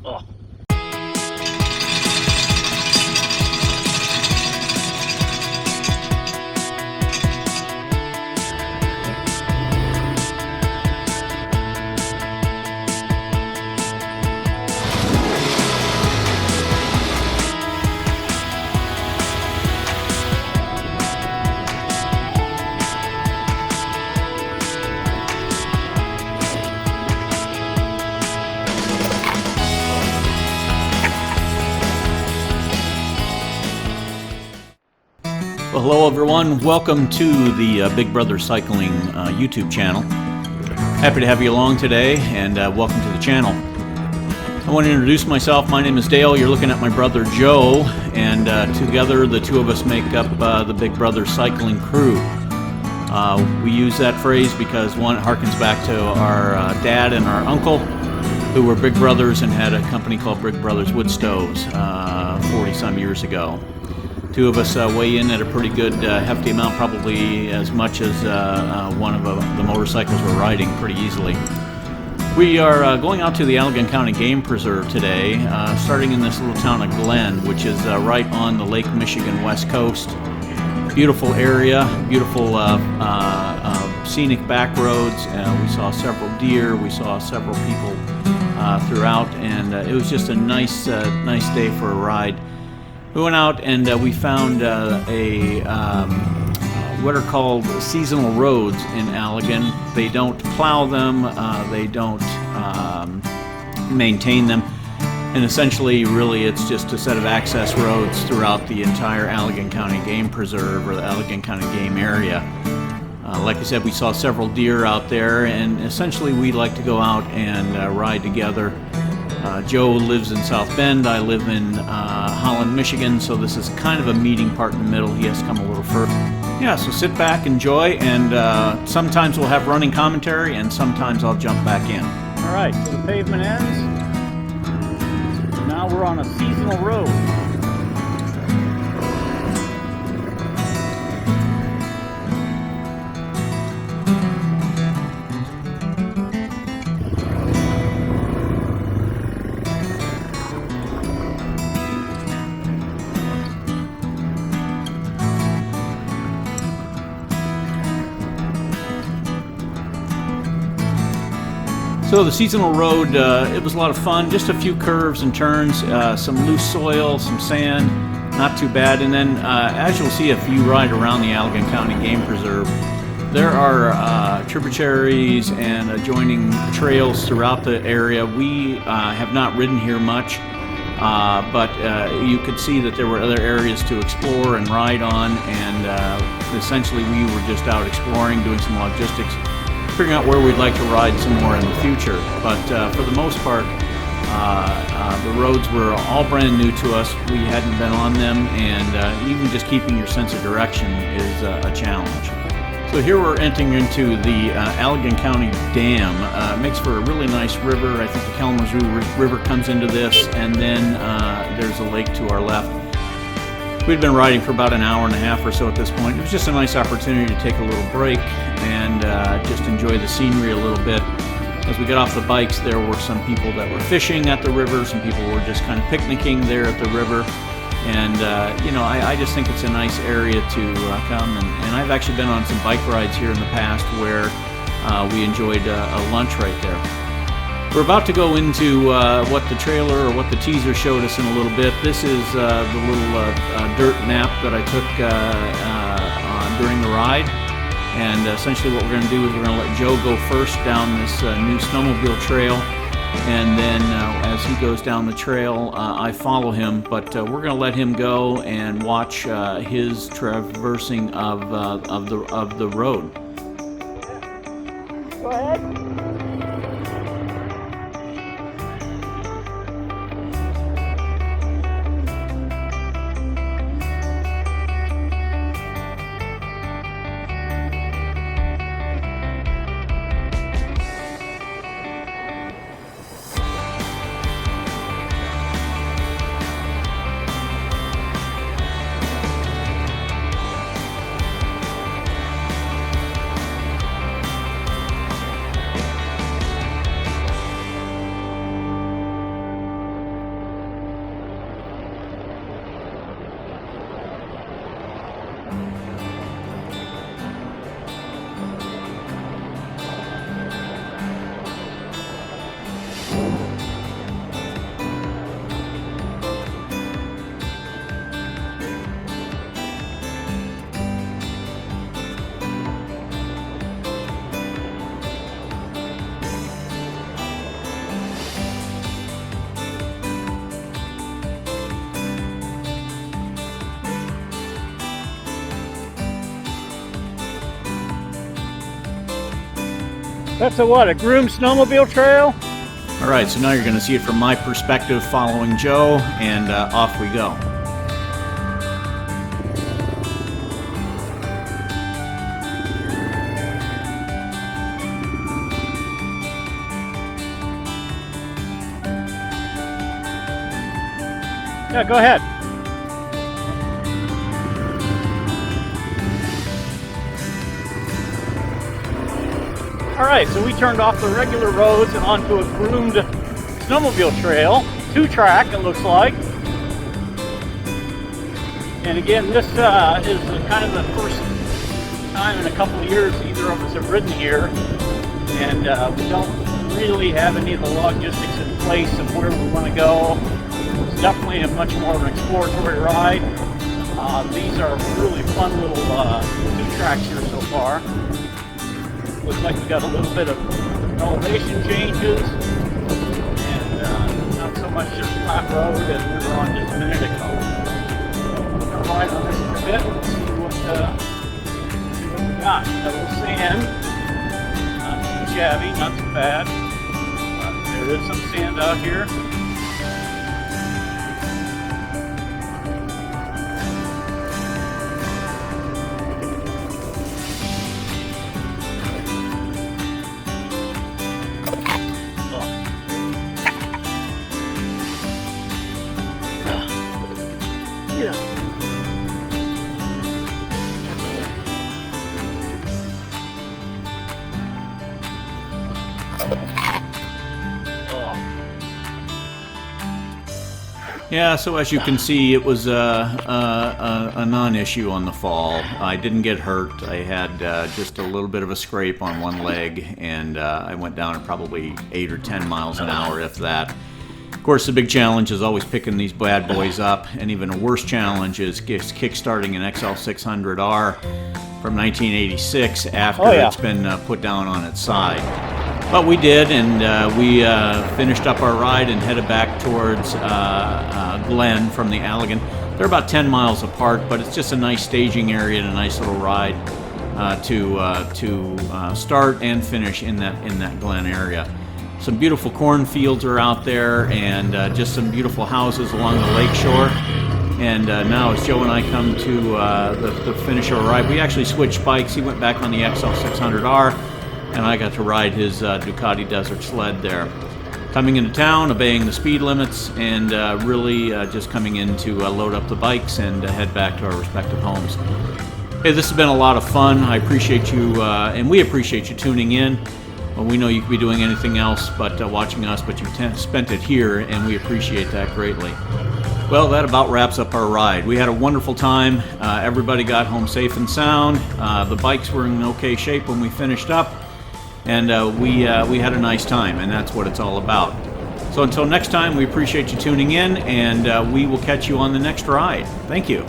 Oh. Well, hello everyone, welcome to the Big Brother Cycling YouTube channel. Happy to have you along today, and welcome to the channel. I want to introduce myself. My name is Dale. You're looking at my brother Joe, and together the two of us make up the Big Brother Cycling crew. We use that phrase because one, it harkens back to our dad and our uncle, who were big brothers and had a company called Big Brothers Wood Stoves 40-some years ago. Two of us weigh in at a pretty good, hefty amount, probably as much as one of the motorcycles we're riding pretty easily. We are going out to the Allegan County Game Preserve today, starting in this little town of Glen, which is right on the Lake Michigan west coast. Beautiful area, beautiful scenic back roads. We saw several deer, we saw several people throughout, and it was just a nice day for a ride. We went out and we found what are called seasonal roads in Allegan. They don't plow them, they don't maintain them, and essentially really it's just a set of access roads throughout the entire Allegan County Game Preserve, or the Allegan County Game Area. Like I said, we saw several deer out there, and essentially we like to go out and ride together. Joe lives in South Bend, I live in Holland, Michigan, so this is kind of a meeting part in the middle. He has to come a little further. Yeah, so sit back, enjoy, and sometimes we'll have running commentary, and sometimes I'll jump back in. All right, so the pavement ends. Now we're on a seasonal road. So the seasonal road, it was a lot of fun, just a few curves and turns, some loose soil, some sand, not too bad. And then as you'll see if you ride around the Allegan County Game Preserve, there are tributaries and adjoining trails throughout the area. We have not ridden here much, but you could see that there were other areas to explore and ride on, and essentially we were just out exploring, doing some logistics, figuring out where we'd like to ride some more in the future. But for the most part, the roads were all brand new to us. We hadn't been on them, and even just keeping your sense of direction is a challenge. So here we're entering into the Allegan County Dam. It makes for a really nice river. I think the Kalamazoo River comes into this, and then there's a lake to our left. We'd been riding for about an hour and a half or so at this point. It was just a nice opportunity to take a little break and just enjoy the scenery a little bit. As we got off the bikes, there were some people that were fishing at the river. Some people were just kind of picnicking there at the river. And, you know, I just think it's a nice area to come. And I've actually been on some bike rides here in the past where we enjoyed a lunch right there. We're about to go into what the trailer or what the teaser showed us in a little bit. This is the little dirt nap that I took during the ride. And essentially what we're going to do is we're going to let Joe go first down this new Snowmobile Trail. And then as he goes down the trail, I follow him. But we're going to let him go and watch his traversing of the road. Go ahead. That's a groomed snowmobile trail? All right, so now you're going to see it from my perspective following Joe, and off we go. Yeah, go ahead. All right, so we turned off the regular roads and onto a groomed snowmobile trail, 2-track it looks like. And again, this is kind of the first time in a couple of years either of us have ridden here, and we don't really have any of the logistics in place of where we want to go. It's definitely a much more of an exploratory ride. These are really fun little 2-tracks here so far. Looks like we got a little bit of elevation changes, and not so much just flat road as we were on just a minute ago. We're going to ride on this for a bit and see what we got. A little sand, not too shabby, not too bad. There is some sand out here. Yeah, so as you can see, it was a non-issue on the fall. I didn't get hurt. I had just a little bit of a scrape on one leg, and I went down at probably 8 or 10 miles an hour, if that. Of course, the big challenge is always picking these bad boys up, and even a worse challenge is kick-starting an XL600R from 1986 after it's been put down on its side. But we did, and we finished up our ride and headed back towards Glen from the Allegan. They're about 10 miles apart, but it's just a nice staging area and a nice little ride to start and finish in that Glen area. Some beautiful cornfields are out there, and just some beautiful houses along the lake shore. And now as Joe and I come to the finish of our ride, we actually switched bikes. He went back on the XL600R, and I got to ride his Ducati Desert Sled there. Coming into town, obeying the speed limits, and really just coming in to load up the bikes and head back to our respective homes. Hey, this has been a lot of fun. I appreciate you, and we appreciate you tuning in. Well, we know you could be doing anything else but watching us, but you spent it here, and we appreciate that greatly. Well, that about wraps up our ride. We had a wonderful time. Everybody got home safe and sound. The bikes were in okay shape when we finished up, and we had a nice time, and that's what it's all about. So until next time, we appreciate you tuning in, and we will catch you on the next ride. Thank you.